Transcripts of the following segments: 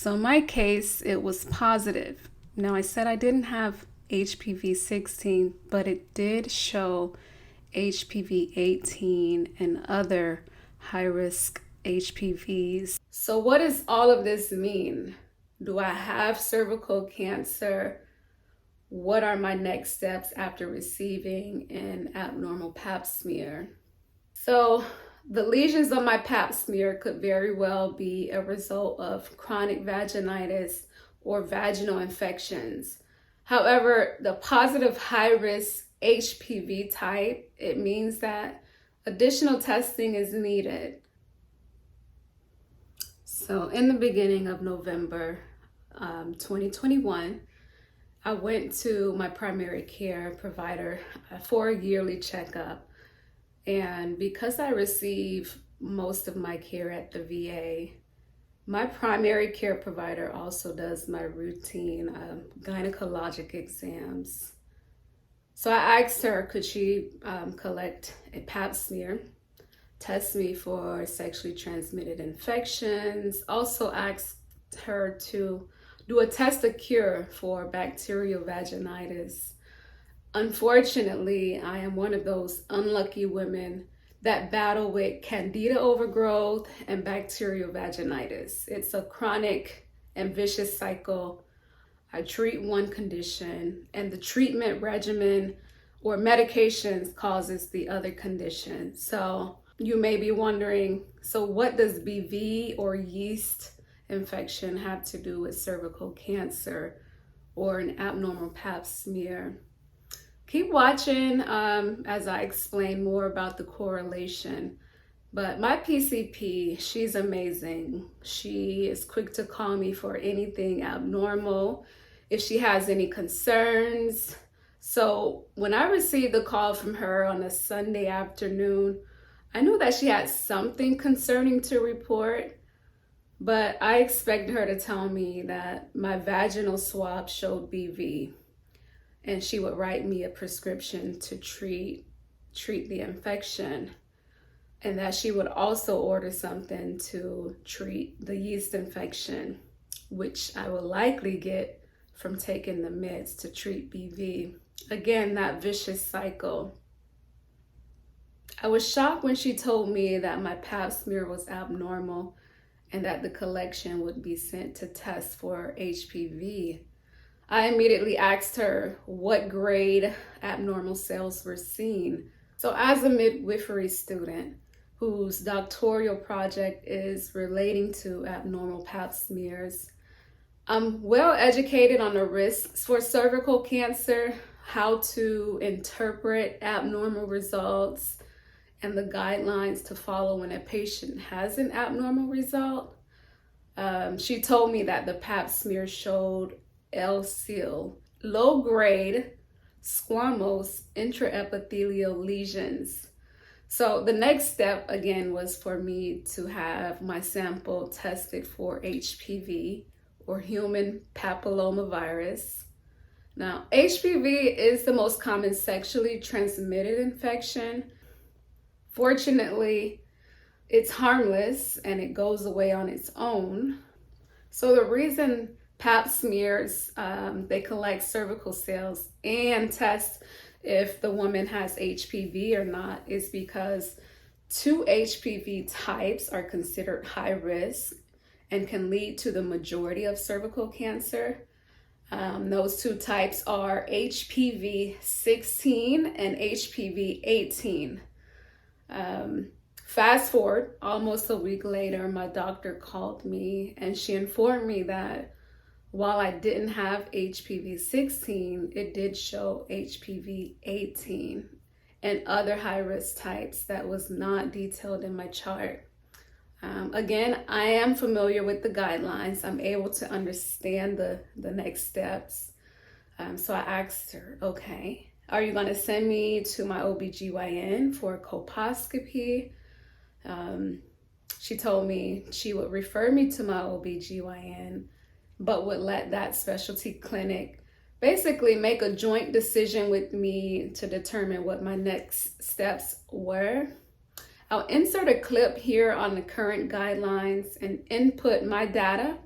So in my case, it was positive. Now I said I didn't have HPV 16, but it did show HPV 18 and other high risk HPVs. So, what does all of this mean? Do I have cervical cancer? What are my next steps after receiving an abnormal pap smear? So, the lesions on my pap smear could very well be a result of chronic vaginitis or vaginal infections. However, the positive high risk HPV type, it means that additional testing is needed. So, in the beginning of November 2021, I went to my primary care provider for a yearly checkup. And because I receive most of my care at the VA, my primary care provider also does my routine gynecologic exams. So I asked her, could she collect a pap smear, test me for sexually transmitted infections, also asked her to do a test of cure for bacterial vaginitis. Unfortunately, I am one of those unlucky women that battle with candida overgrowth and bacterial vaginitis. It's a chronic and vicious cycle. I treat one condition, and the treatment regimen or medications causes the other condition. So you may be wondering, so what does BV or yeast infection have to do with cervical cancer or an abnormal pap smear? Keep watching as I explain more about the correlation. But my PCP, she's amazing. She is quick to call me for anything abnormal, if she has any concerns. So when I received the call from her on a Sunday afternoon, I knew that she had something concerning to report, but I expected her to tell me that my vaginal swab showed BV, and she would write me a prescription to treat the infection, and that she would also order something to treat the yeast infection, which I will likely get from taking the meds to treat BV. Again, that vicious cycle. I was shocked when she told me that my pap smear was abnormal and that the collection would be sent to test for HPV. I immediately asked her what grade abnormal cells were seen. So as a midwifery student whose doctoral project is relating to abnormal pap smears, I'm well educated on the risks for cervical cancer, how to interpret abnormal results, and the guidelines to follow when a patient has an abnormal result. She told me that the pap smear showed LCL, low-grade squamous intraepithelial lesions. So the next step, again, was for me to have my sample tested for HPV, or human papillomavirus. Now, HPV is the most common sexually transmitted infection. Fortunately, it's harmless and it goes away on its own. So the reason pap smears, they collect cervical cells and test if the woman has HPV or not, is because 2 HPV types are considered high risk and can lead to the majority of cervical cancer. Those 2 types are HPV 16 and HPV 18. Fast forward almost a week later, my doctor called me and she informed me that while I didn't have HPV 16, it did show HPV 18 and other high-risk types that was not detailed in my chart. Again, I am familiar with the guidelines. I'm able to understand the next steps. So I asked her, okay, are you going to send me to my OBGYN for a colposcopy? She told me she would refer me to my OBGYN, but would let that specialty clinic basically make a joint decision with me to determine what my next steps were. I'll insert a clip here on the current guidelines and input my data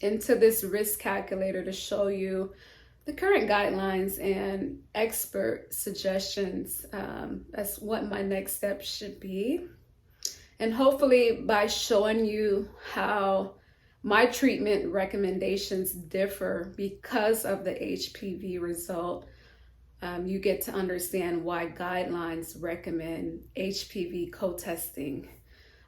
into this risk calculator to show you the current guidelines and expert suggestions as what my next step should be. And hopefully by showing you how my treatment recommendations differ because of the HPV result, you get to understand why guidelines recommend HPV co-testing,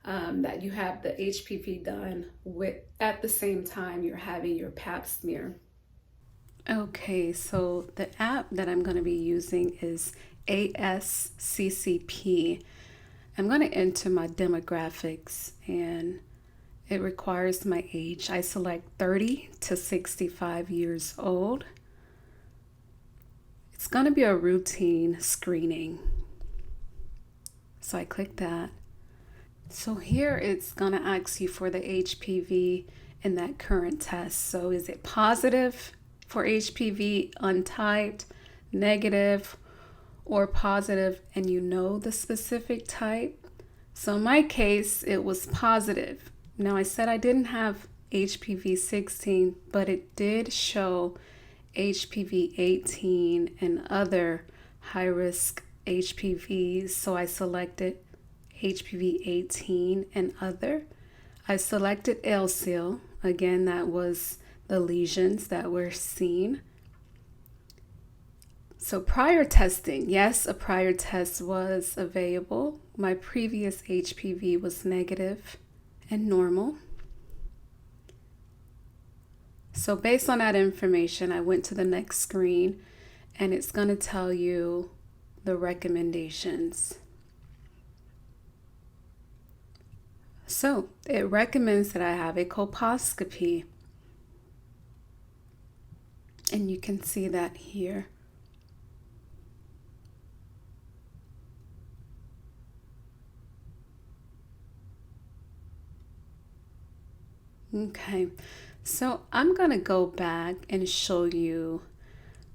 that you have the HPV done with at the same time you're having your pap smear. Okay, so the app that I'm going to be using is ASCCP. I'm going to enter my demographics and it requires my age. I select 30 to 65 years old. It's going to be a routine screening. So I click that. So here it's going to ask you for the HPV in that current test. So is it positive for HPV, untyped, negative, or positive, and you know the specific type? So in my case, it was positive. Now I said I didn't have HPV 16, but it did show HPV 18 and other high-risk HPVs. So I selected HPV 18 and other. I selected LCL. Again, that was the lesions that were seen. So prior testing, yes, a prior test was available. My previous HPV was negative and normal. So based on that information, I went to the next screen and it's going to tell you the recommendations. So it recommends that I have a colposcopy. And you can see that here. Okay, so I'm going to go back and show you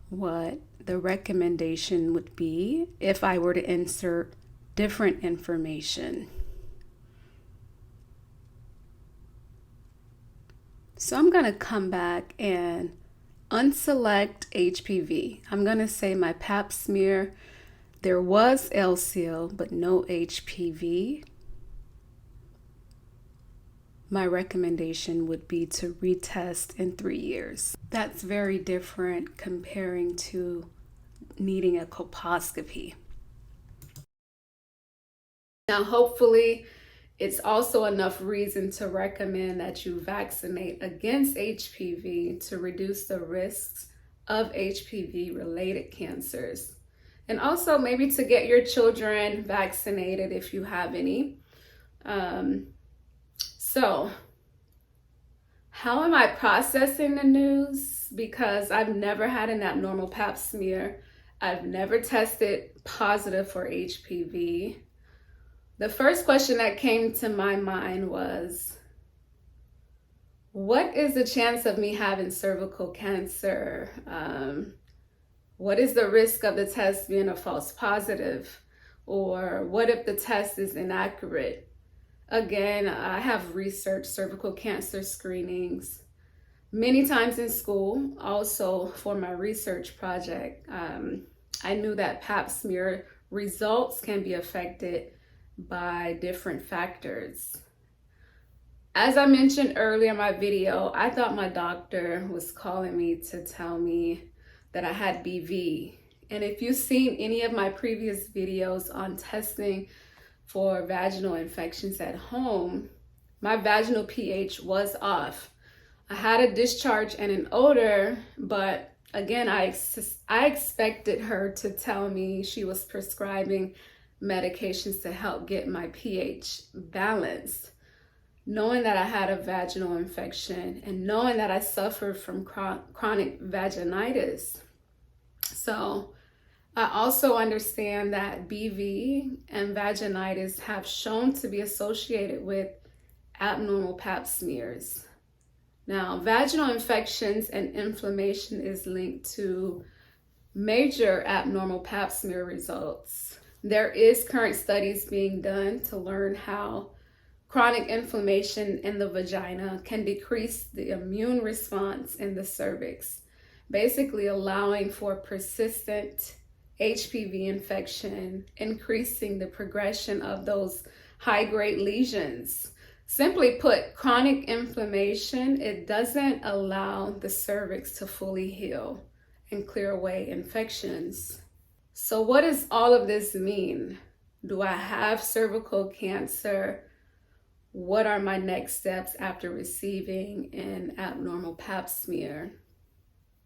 what the recommendation would be if I were to insert different information. So I'm going to come back and unselect HPV. I'm going to say my pap smear, there was LCL, but no HPV. My recommendation would be to retest in 3 years. That's very different comparing to needing a colposcopy. Now, hopefully, it's also enough reason to recommend that you vaccinate against HPV to reduce the risks of HPV-related cancers. And also maybe to get your children vaccinated if you have any. So, how am I processing the news? Because I've never had an abnormal pap smear. I've never tested positive for HPV. The first question that came to my mind was, what is the chance of me having cervical cancer? What is the risk of the test being a false positive? Or what if the test is inaccurate? Again, I have researched cervical cancer screenings many times in school. Also for my research project, I knew that pap smear results can be affected by different factors. As I mentioned earlier in my video, I thought my doctor was calling me to tell me that I had BV. And if you've seen any of my previous videos on testing for vaginal infections at home, my vaginal pH was off. I had a discharge and an odor, but again, I expected her to tell me she was prescribing medications to help get my pH balanced. Knowing that I had a vaginal infection and knowing that I suffered from chronic vaginitis. So I also understand that BV and vaginitis have shown to be associated with abnormal pap smears. Now, vaginal infections and inflammation is linked to major abnormal pap smear results. There is current studies being done to learn how chronic inflammation in the vagina can decrease the immune response in the cervix, basically allowing for persistent HPV infection, increasing the progression of those high-grade lesions. Simply put, chronic inflammation, it doesn't allow the cervix to fully heal and clear away infections. So what does all of this mean? Do I have cervical cancer? What are my next steps after receiving an abnormal pap smear?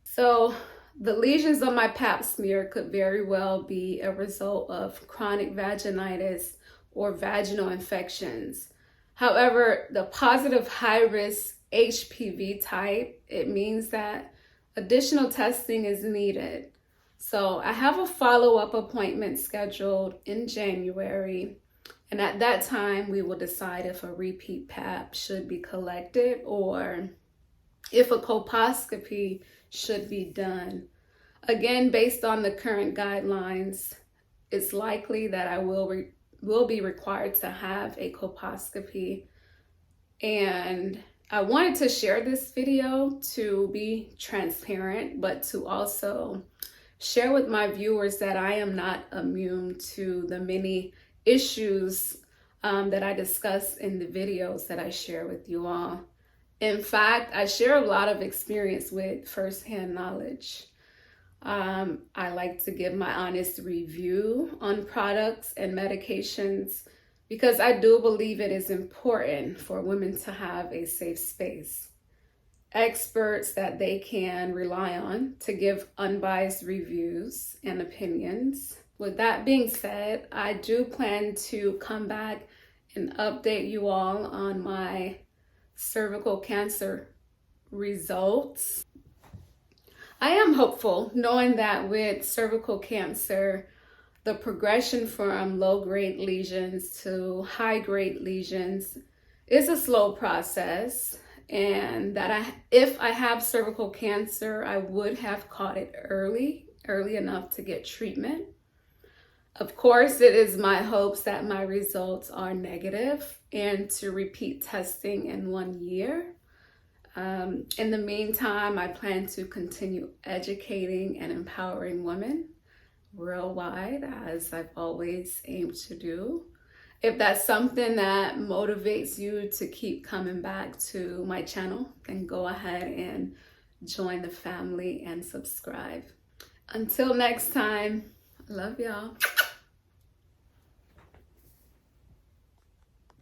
So the lesions on my pap smear could very well be a result of chronic vaginitis or vaginal infections. However, the positive high-risk HPV type, it means that additional testing is needed. So I have a follow-up appointment scheduled in January, and at that time we will decide if a repeat pap should be collected or if a colposcopy should be done. Again, based on the current guidelines, it's likely that I will be required to have a colposcopy. And I wanted to share this video to be transparent, but to also share with my viewers that I am not immune to the many issues that I discuss in the videos that I share with you all. In fact, I share a lot of experience with firsthand knowledge. I like to give my honest review on products and medications because I do believe it is important for women to have a safe space. Experts that they can rely on to give unbiased reviews and opinions. With that being said, I do plan to come back and update you all on my cervical cancer results. I am hopeful knowing that with cervical cancer, the progression from low-grade lesions to high-grade lesions is a slow process, and that if I have cervical cancer, I would have caught it early enough to get treatment. Of course, it is my hopes that my results are negative and to repeat testing in 1 year. In the meantime, I plan to continue educating and empowering women worldwide, as I've always aimed to do. If that's something that motivates you to keep coming back to my channel, then go ahead and join the family and subscribe. Until next time, love y'all.